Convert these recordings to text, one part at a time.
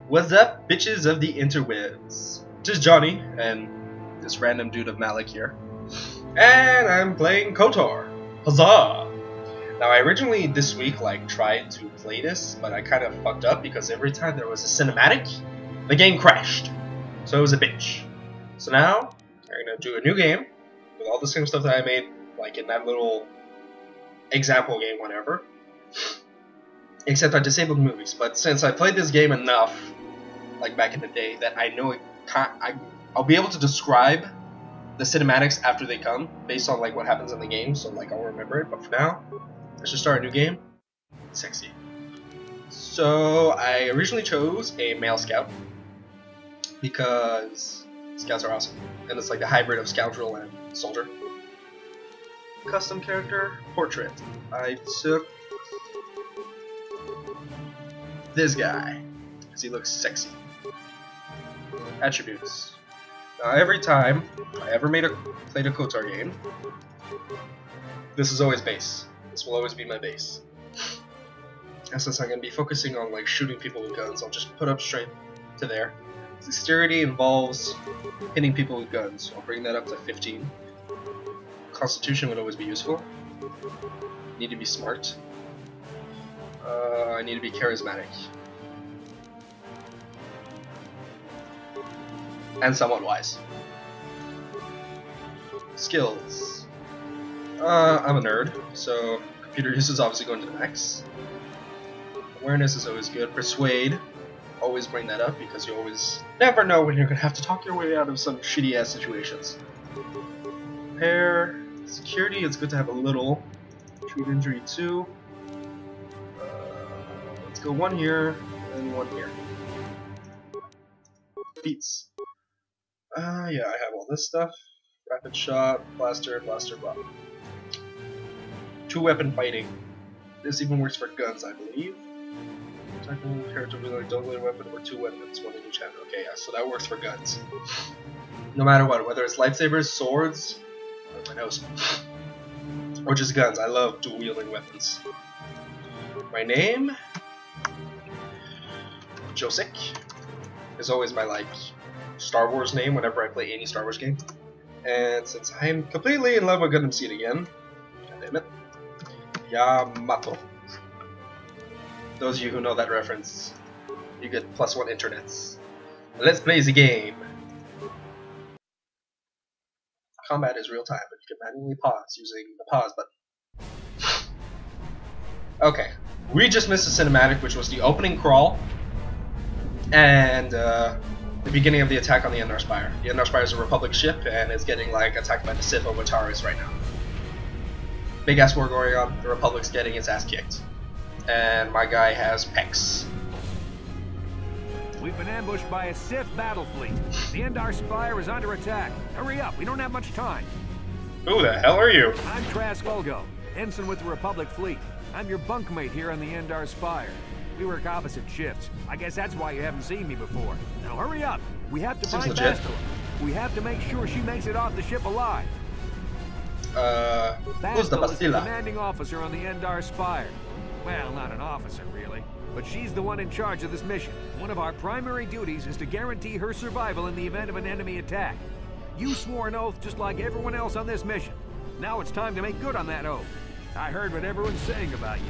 What's up, bitches of the interwebs? Just Johnny and this random dude of Malik here, and I'm playing KOTOR. Huzzah! Now, I originally this week tried to play this, but I kind of fucked up because every time there was a cinematic, the game crashed. So it was a bitch. So now I'm gonna do a new game with all the same stuff that I made, like in that little example game, whatever. Except I disabled movies. But since I played this game enough, like back in the day, that I know I'll be able to describe the cinematics after they come, based on like what happens in the game. So like I'll remember it. But for now, let's just start a new game. Sexy. So I originally chose a male scout because scouts are awesome, and it's like a hybrid of scoundrel and soldier. Custom character portrait. I took this guy because he looks sexy. Attributes. Now, every time I ever played a KOTOR game, this is always base. This will always be my base. And since I'm going to be focusing on like shooting people with guns, I'll just put up straight to there. Dexterity involves hitting people with guns. I'll bring that up to 15. Constitution would always be useful. Need to be smart. I need to be charismatic. And somewhat wise. Skills. I'm a nerd, so computer use is obviously going to the max. Awareness is always good. Persuade. Always bring that up because you always never know when you're going to have to talk your way out of some shitty ass situations. Repair. Security, it's good to have a little. Treat injury 2. Let's go 1 here and 1 here. Feats. Yeah, I have all this stuff. Rapid shot, blaster, blaster, blah. 2-weapon fighting. This even works for guns, I believe. Technical character with a double weapon or 2 weapons, 1 in each hand. Okay, yeah, so that works for guns. No matter what, whether it's lightsabers, swords, my nose, or just guns. I love dual-wielding weapons. My name, Josek, is always my Star Wars name whenever I play any Star Wars game. And since I'm completely in love with Gundam Seed again, goddammit, Yamato. Those of you who know that reference, you get +1 internets. Let's play the game. Combat is real time, but you can manually pause using the pause button. Okay, we just missed a cinematic, which was the opening crawl and the beginning of the attack on the Endar Spire. The Endar Spire is a Republic ship and it's getting attacked by the Sith over Taurus right now. Big ass war going on. The Republic's getting its ass kicked. And my guy has pecs. We've been ambushed by a Sith battle fleet. The Endar Spire is under attack. Hurry up, we don't have much time. Who the hell are you? I'm Trask Olgo, ensign with the Republic fleet. I'm your bunkmate here on the Endar Spire. We work opposite shifts. I guess that's why you haven't seen me before. Now hurry up. We have to find Bastila. We have to make sure she makes it off the ship alive. Who's the Bastila is the Bastila? commanding officer on the Endar Spire. Well, not an officer, really. But she's the one in charge of this mission. One of our primary duties is to guarantee her survival in the event of an enemy attack. You swore an oath just like everyone else on this mission. Now it's time to make good on that oath. I heard what everyone's saying about you.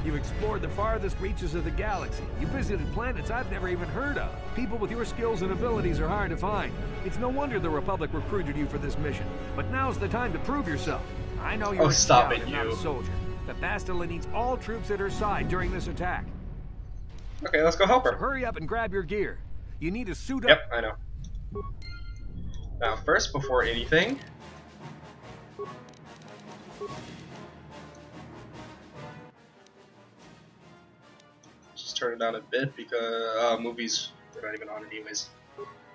You've explored the farthest reaches of the galaxy. You visited planets I've never even heard of. People with your skills and abilities are hard to find. It's no wonder the Republic recruited you for this mission. But now's the time to prove yourself. I know you're a scout and not a soldier. But Bastila needs all troops at her side during this attack. Okay, let's go help her. So hurry up and grab your gear. You need to suit up. Yep, I know. Now, first, before anything, just turn it down a bit because movies, they're not even on anyways.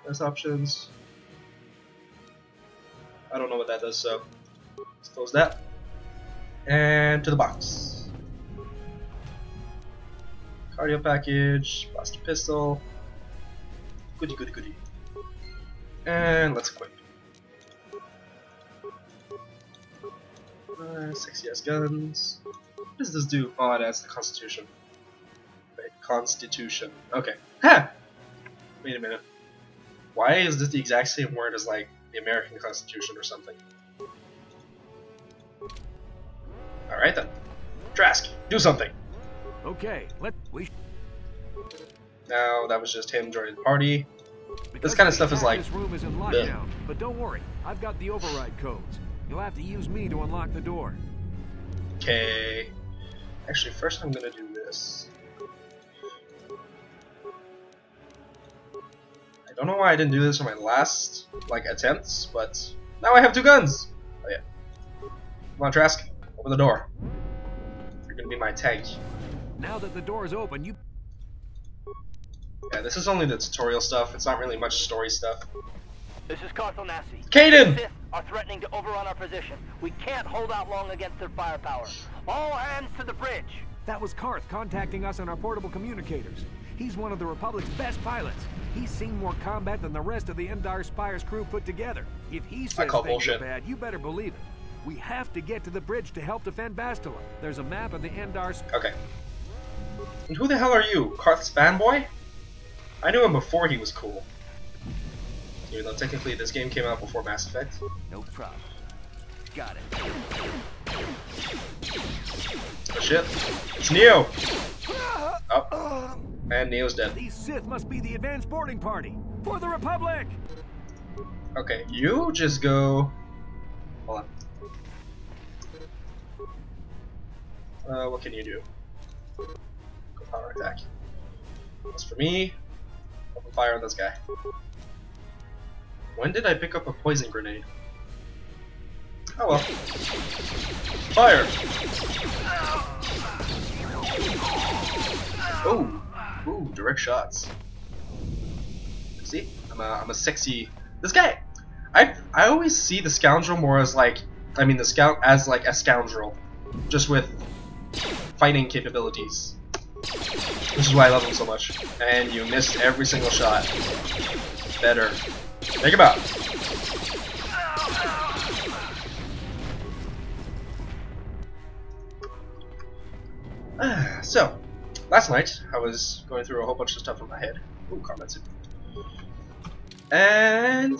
Best options. I don't know what that does, so let's close that. And to the box. Cardio package, blaster pistol. Goody goody goody. And let's equip. Sexy ass guns. What does this do? Oh, it adds the Constitution. Wait, Constitution. Okay. Ha! Wait a minute. Why is this the exact same word as like the American Constitution or something? Alright then. Trask, do something! Okay, Now, that was just him joining the party. Because This kind of stuff is like... this room is in lockdown, but don't worry, I've got the override codes. You'll have to use me to unlock the door. Okay. Actually, first I'm gonna do this. I don't know why I didn't do this on my last, like, attempts, but now I have 2 guns! Oh yeah. Come on, Trask. Open the door. You're gonna be my tank. Now that the door is open, you... Yeah, this is only the tutorial stuff. It's not really much story stuff. This is Carthel Nassi. Kaden! The Sith are threatening to overrun our position. We can't hold out long against their firepower. All hands to the bridge. That was Karth contacting us on our portable communicators. He's one of the Republic's best pilots. He's seen more combat than the rest of the Endar Spire's crew put together. If he says things are bad, you better believe it. We have to get to the bridge to help defend Bastila. There's a map of the Endar... Okay. And who the hell are you? Karth's fanboy? I knew him before he was cool. Even though technically this game came out before Mass Effect. No problem. Got it. Oh shit. It's Neo! Oh. And Neo's dead. These Sith must be the advanced boarding party. For the Republic! Okay, you just go... Hold on. What can you do? Go power attack. As for me, open fire on this guy. When did I pick up a poison grenade? Oh well. Fire! Oh! Ooh, direct shots. See? I'm a sexy... This guy! I always see the scoundrel more as like... I mean the scout as like a scoundrel. Just with fighting capabilities. Which is why I love him so much. And you missed every single shot. Better. Take him out. So, last night I was going through a whole bunch of stuff in my head. Ooh, combat suit. And...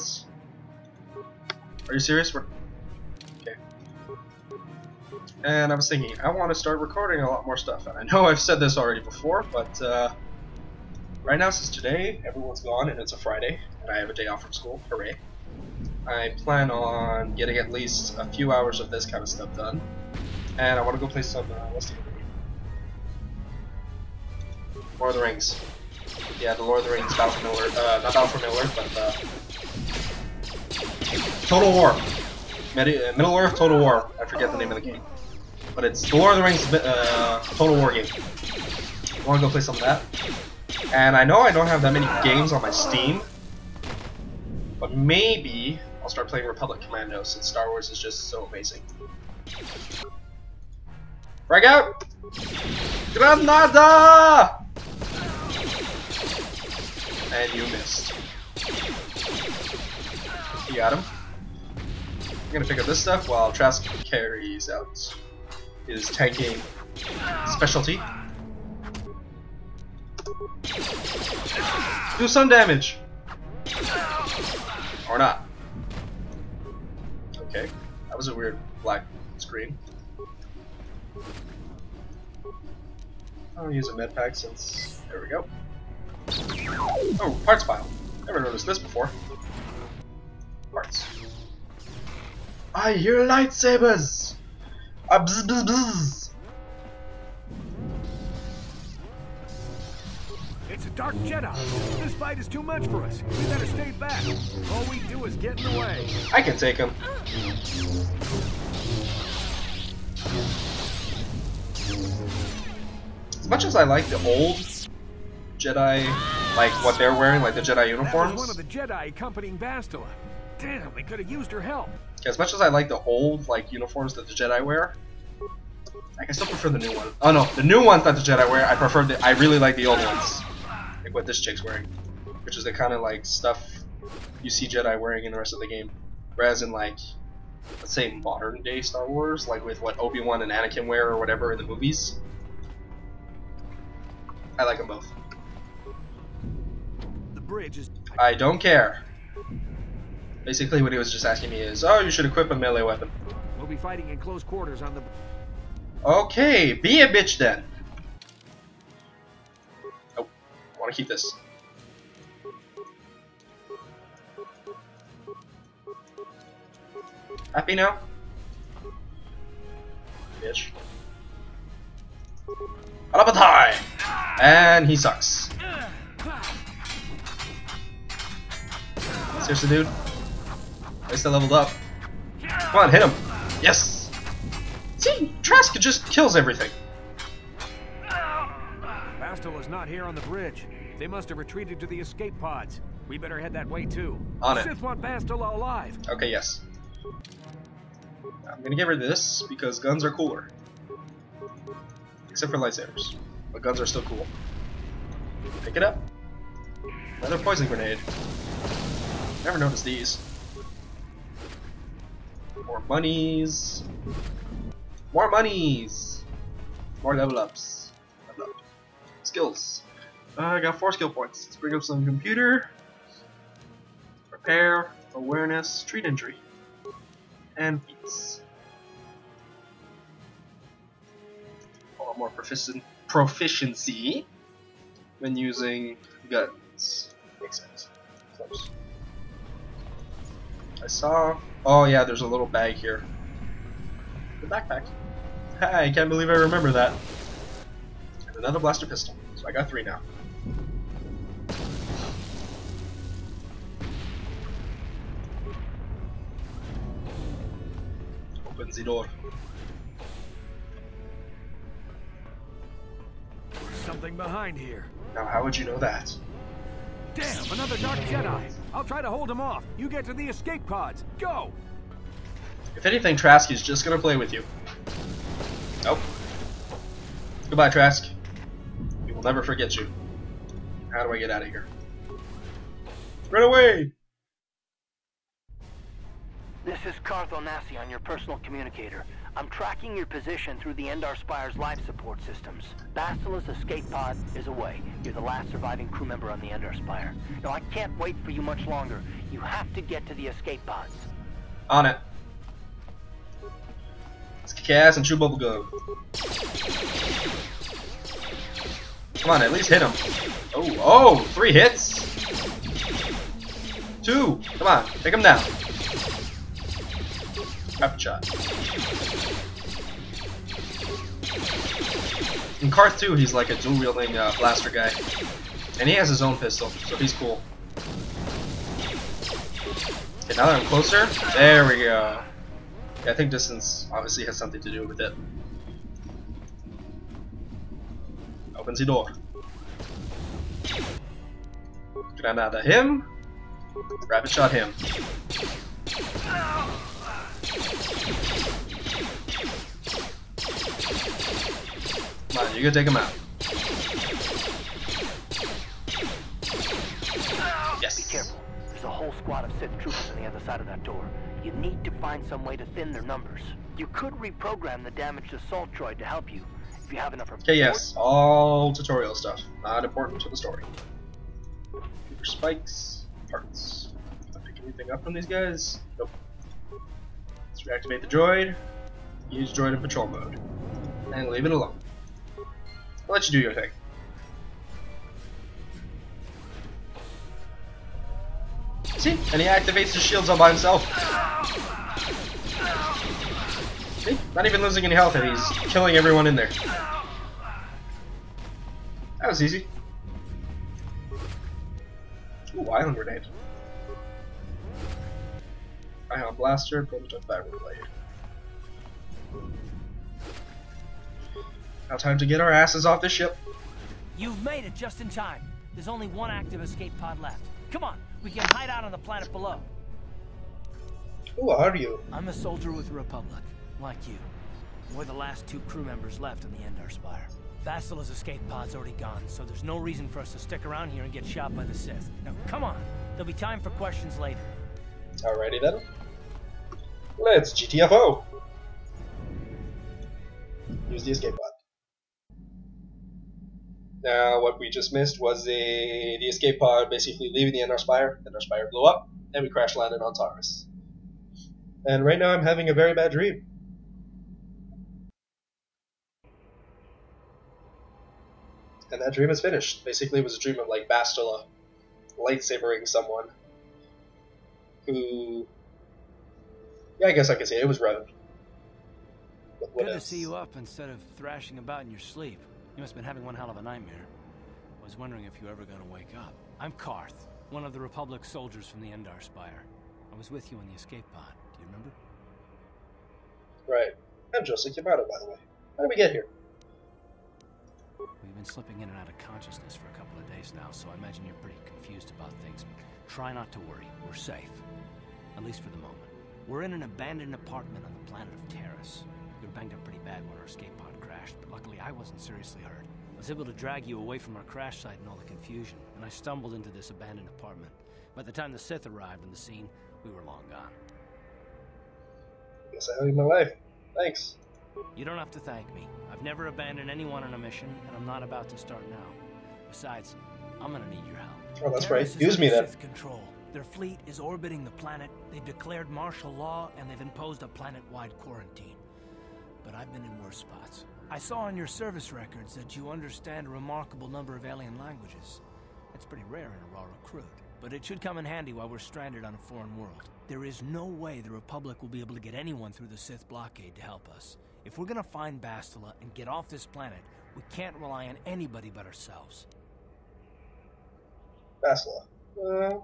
Are you serious? Okay. And I was thinking, I want to start recording a lot more stuff. And I know I've said this already before, but right now, since today, everyone's gone and it's a Friday, and I have a day off from school, hooray. I plan on getting at least a few hours of this kind of stuff done. And I want to go play some, what's the movie? Lord of the Rings. Yeah, the Lord of the Rings Battle for Middle Earth, not Battle for Middle Earth, but Total War. Middle Earth Total War. I forget the name of the game. But it's the Lord of the Rings Total War game. I want to go play some of that. And I know I don't have that many games on my Steam, but maybe I'll start playing Republic Commando since Star Wars is just so amazing. Frag out! Granada! And you missed. You got him. I'm gonna pick up this stuff while Trask carries out his tanking specialty. Do some damage! Or not. Okay, that was a weird black screen. I'll use a med pack since... There we go. Oh, parts pile. Never noticed this before. Parts. I hear lightsabers! Bzz bzz bzz! It's a dark Jedi. This fight is too much for us. We better stay back. All we do is get in the way. I can take him. As much as I like the old Jedi, like what they're wearing, like the Jedi uniforms. That was one of the Jedi accompanying Bastila. Damn, we could have used her help. As much as I like the old like uniforms that the Jedi wear, I still prefer the new one. Oh no, the new ones that the Jedi wear, I really like the old ones. Like what this chick's wearing, which is the kind of like stuff you see Jedi wearing in the rest of the game. Whereas in like, let's say modern day Star Wars, like with what Obi-Wan and Anakin wear or whatever in the movies, The bridge is... I don't care. Basically what he was just asking me is, oh, you should equip a melee weapon. We'll be fighting in close quarters on the... Okay, be a bitch then. Oh, I want to keep this. Happy now? Bitch. Alabatai! And he sucks. Seriously, dude? I still leveled up. Come on, hit him. Yes! See, Trask just kills everything. Bastila is not here on the bridge. They must have retreated to the escape pods. We better head that way too. On it. Sith want Bastila alive. Okay, yes. I'm gonna get rid of this because guns are cooler. Except for lightsabers. But guns are still cool. Pick it up. Another poison grenade. Never noticed these. More monies. More monies! More level ups. Level up. Skills. I got 4 skill points. Let's bring up some computer. Repair, awareness, treat injury. And feats. A lot more proficiency when using guns. Makes sense. Close. I saw... Oh yeah, there's a little bag here. The backpack. I can't believe I remember that. And another blaster pistol. So I got 3 now. Open the door. Something behind here. Now how would you know that? Damn, another Dark Jedi. I'll try to hold him off. You get to the escape pods. Go! If anything, Trask is just gonna play with you. Nope. Goodbye, Trask. We will never forget you. How do I get out of here? Run away! This is Cartho Nassi on your personal communicator. I'm tracking your position through the Endar Spire's life support systems. Bastila's escape pod is away. You're the last surviving crew member on the Endar Spire. Now, I can't wait for you much longer. You have to get to the escape pods. On it. Let's kick ass and chew bubblegum. Come on, at least hit him. Oh, 3 hits? 2. Come on, take him down. Rapid shot. In Karth 2, he's like a dual-wielding blaster guy. And he has his own pistol, so he's cool. Okay, now that I'm closer, there we go. Yeah, I think distance obviously has something to do with it. Opens the door. Granada him. Rapid shot him. Come on, you can take him out. Yes. Be careful. There's a whole squad of Sith troopers on the other side of that door. You need to find some way to thin their numbers. You could reprogram the damaged assault droid to help you, if you have enough... Okay, yes. All tutorial stuff. Not important to the story. Super spikes. Parts. Can I pick anything up from these guys? Nope. Let's reactivate the droid. Use droid in patrol mode. And leave it alone. I'll let you do your thing. See? And he activates the shields all by himself. See? Not even losing any health, and he's killing everyone in there. That was easy. Ooh, ion grenade. Ion blaster, prototype battery blade. Now time to get our asses off this ship. You've made it just in time. There's only one active escape pod left. Come on, we can hide out on the planet below. Who are you? I'm a soldier with the Republic, like you. We're the last 2 crew members left on the Endar Spire. Bastila's escape pod's already gone, so there's no reason for us to stick around here and get shot by the Sith. Now, come on. There'll be time for questions later. Alrighty then. Let's GTFO! Use the escape pod. Now, what we just missed was the escape pod basically leaving the Endar Spire. Endar Spire blew up, and we crash landed on Taurus. And right now I'm having a very bad dream. And that dream is finished. Basically, it was a dream of like Bastila lightsabering someone who, yeah, I guess I could say it was Revan. Good to see you up instead of thrashing about in your sleep. You must have been having one hell of a nightmare. I was wondering if you were ever going to wake up. I'm Karth, one of the Republic soldiers from the Endar Spire. I was with you in the escape pod. Do you remember? Right. I'm Joseph Yamato, by the way. How did we get here? We've been slipping in and out of consciousness for a couple of days now, so I imagine you're pretty confused about things. Try not to worry. We're safe. At least for the moment. We're in an abandoned apartment on the planet of Terrace. We were banged up pretty bad when our escape pod crashed, but luckily I wasn't seriously hurt. I was able to drag you away from our crash site and all the confusion, and I stumbled into this abandoned apartment. By the time the Sith arrived on the scene, we were long gone. Guess I owe you my life. Thanks. You don't have to thank me. I've never abandoned anyone on a mission, and I'm not about to start now. Besides, I'm gonna need your help. Oh, that's Terrace right. Use me then. Sith control. Their fleet is orbiting the planet. They've declared martial law, and they've imposed a planet-wide quarantine. But I've been in worse spots. I saw on your service records that you understand a remarkable number of alien languages. That's pretty rare in a raw recruit. But it should come in handy while we're stranded on a foreign world. There is no way the Republic will be able to get anyone through the Sith blockade to help us. If we're gonna find Bastila and get off this planet, we can't rely on anybody but ourselves. Bastila.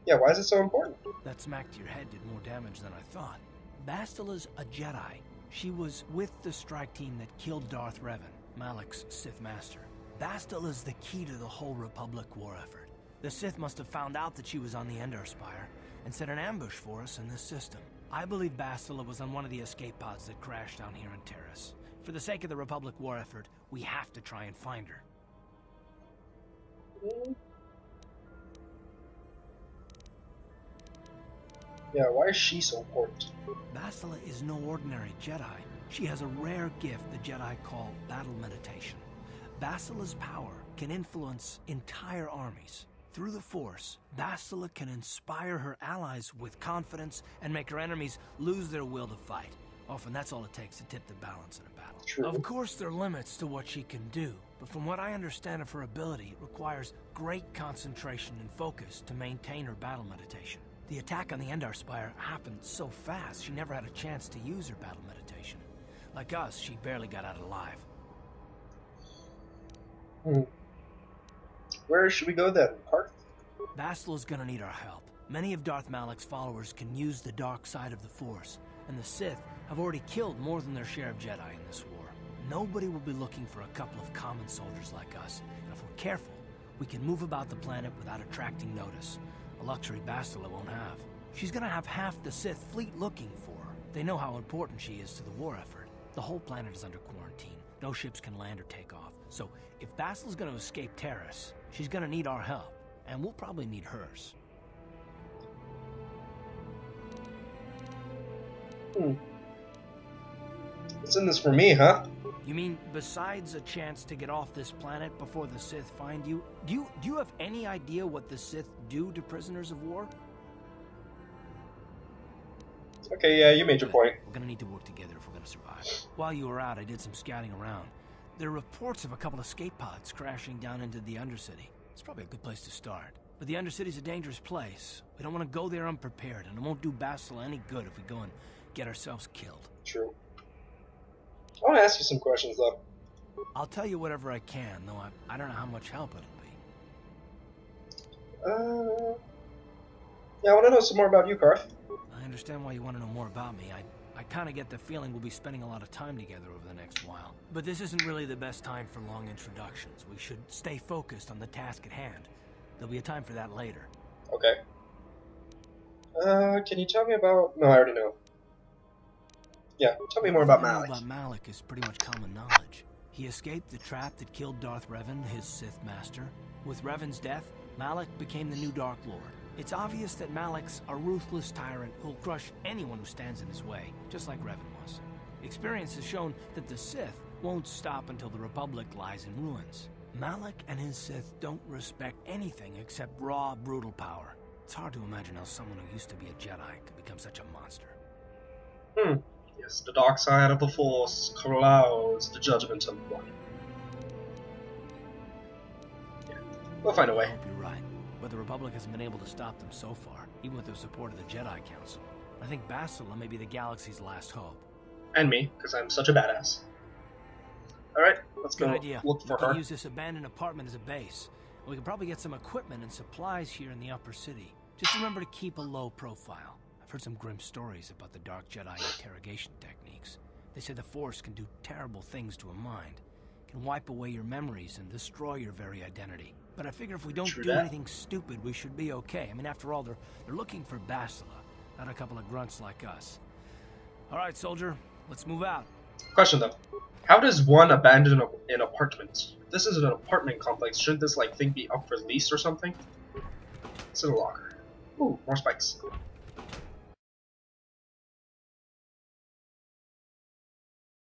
Yeah, why is it so important? That smack to your head did more damage than I thought. Bastila's a Jedi. She was with the strike team that killed Darth Revan, Malak's Sith Master. Bastila's the key to the whole Republic war effort. The Sith must have found out that she was on the Endar Spire and set an ambush for us in this system. I believe Bastila was on one of the escape pods that crashed down here in Terrace. For the sake of the Republic war effort, we have to try and find her. Yeah, why is she so important? Bastila is no ordinary Jedi. She has a rare gift the Jedi call battle meditation. Bastila's power can influence entire armies. Through the Force, Bastila can inspire her allies with confidence and make her enemies lose their will to fight. Often that's all it takes to tip the balance in a battle. True. Of course there are limits to what she can do, but from what I understand of her ability, it requires great concentration and focus to maintain her battle meditation. The attack on the Endar Spire happened so fast, she never had a chance to use her battle meditation. Like us, she barely got out alive. Where should we go then? Park? Bastila's gonna need our help. Many of Darth Malak's followers can use the dark side of the Force, and the Sith have already killed more than their share of Jedi in this war. Nobody will be looking for a couple of common soldiers like us, and if we're careful, we can move about the planet without attracting notice. A luxury Bastila won't have. She's gonna have half the Sith fleet looking for her. They know how important she is to the war effort. The whole planet is under quarantine. No ships can land or take off. So, if Bastila's gonna escape Terrace, she's gonna need our help. And we'll probably need hers. What's in this for me, huh? You mean, besides a chance to get off this planet before the Sith find you, do you have any idea what the Sith do to prisoners of war? Okay, yeah, you made your point. We're gonna need to work together if we're gonna survive. While you were out, I did some scouting around. There are reports of a couple of escape pods crashing down into the Undercity. It's probably a good place to start. But the Undercity's a dangerous place. We don't want to go there unprepared, and it won't do Bastila any good if we go and get ourselves killed. True. I want to ask you some questions, though. I'll tell you whatever I can, though I don't know how much help it'll be. Yeah, I want to know some more about you, Karth. I understand why you want to know more about me. I kind of get the feeling we'll be spending a lot of time together over the next while. But this isn't really the best time for long introductions. We should stay focused on the task at hand. There'll be a time for that later. Okay. Can you tell me about... No, I already know. Yeah, tell me more about Malak. What I know about Malak is pretty much common knowledge. He escaped the trap that killed Darth Revan, his Sith master. With Revan's death, Malak became the new Dark Lord. It's obvious that Malak's a ruthless tyrant who'll crush anyone who stands in his way, just like Revan was. Experience has shown that the Sith won't stop until the Republic lies in ruins. Malik and his Sith don't respect anything except raw, brutal power. It's hard to imagine how someone who used to be a Jedi could become such a monster. Yes, the dark side of the Force clouds the judgment of one. Yeah, we'll find a I way. hope you're right, but the Republic hasn't been able to stop them so far, even with the support of the Jedi Council. I think Bastila may be the galaxy's last hope. And me, because I'm such a badass. Alright, let's Good go idea. look We for can her. use this abandoned apartment as a base. We can probably get some equipment and supplies here in the upper city. Just remember to keep a low profile. I've heard some grim stories about the Dark Jedi interrogation techniques. They say the Force can do terrible things to a mind. It can wipe away your memories and destroy your very identity. But I figure if we don't True do that. anything stupid, we should be okay. I mean, after all, they're looking for Bastila, not a couple of grunts like us. All right, soldier, let's move out. Question though. How does one abandon an apartment? If this is an apartment complex, shouldn't this thing be up for lease or something? It's in a locker. Ooh, more spikes.